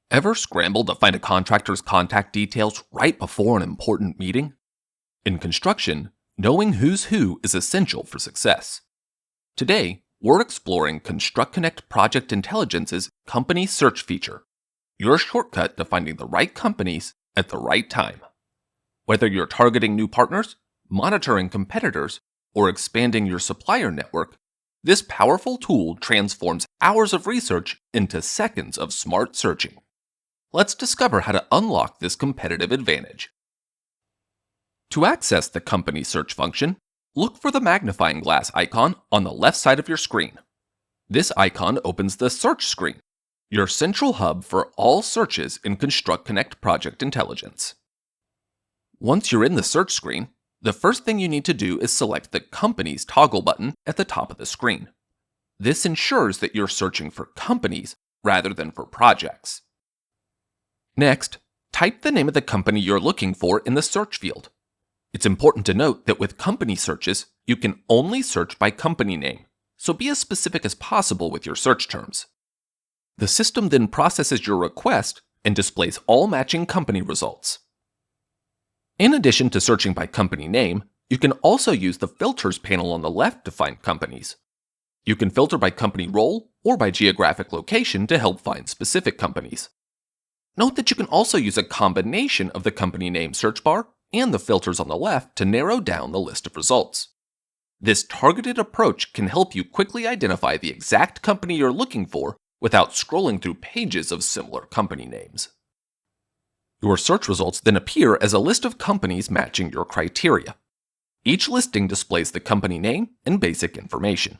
Ever scrambled to find a contractor's contact details right before an important meeting? In construction, knowing who's who is essential for success. Today, we're exploring Construct Connect Project Intelligence's Company Search feature, your shortcut to finding the right companies at the right time. Whether you're targeting new partners, monitoring competitors, or expanding your supplier network, this powerful tool transforms hours of research into seconds of smart searching. Let's discover how to unlock this competitive advantage. To access the company search function, look for the magnifying glass icon on the left side of your screen. This icon opens the search screen, your central hub for all searches in Construct Connect Project Intelligence. Once you're in the search screen, the first thing you need to do is select the Companies toggle button at the top of the screen. This ensures that you're searching for companies rather than for projects. Next, type the name of the company you're looking for in the search field. It's important to note that with company searches, you can only search by company name, so be as specific as possible with your search terms. The system then processes your request and displays all matching company results. In addition to searching by company name, you can also use the Filters panel on the left to find companies. You can filter by company role or by geographic location to help find specific companies. Note that you can also use a combination of the company name search bar and the filters on the left to narrow down the list of results. This targeted approach can help you quickly identify the exact company you're looking for without scrolling through pages of similar company names. Your search results then appear as a list of companies matching your criteria. Each listing displays the company name and basic information.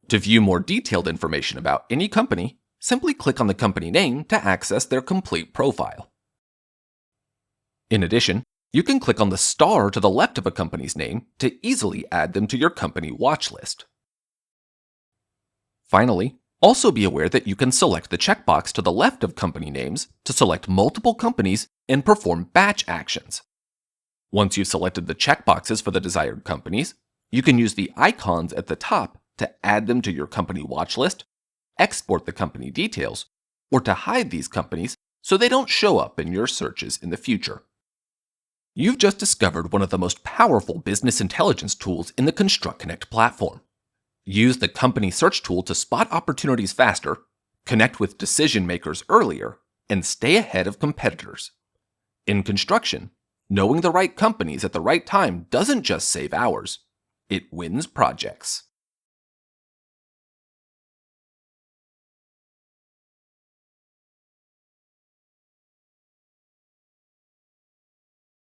To view more detailed information about any company, simply click on the company name to access their complete profile. In addition, you can click on the star to the left of a company's name to easily add them to your company watch list. Finally, also be aware that you can select the checkbox to the left of company names to select multiple companies and perform batch actions. Once you've selected the checkboxes for the desired companies, you can use the icons at the top to add them to your company watch list, export the company details, or to hide these companies so they don't show up in your searches in the future. You've just discovered one of the most powerful business intelligence tools in the Construct Connect platform. Use the company search tool to spot opportunities faster, connect with decision makers earlier, and stay ahead of competitors. In construction, knowing the right companies at the right time doesn't just save hours, it wins projects.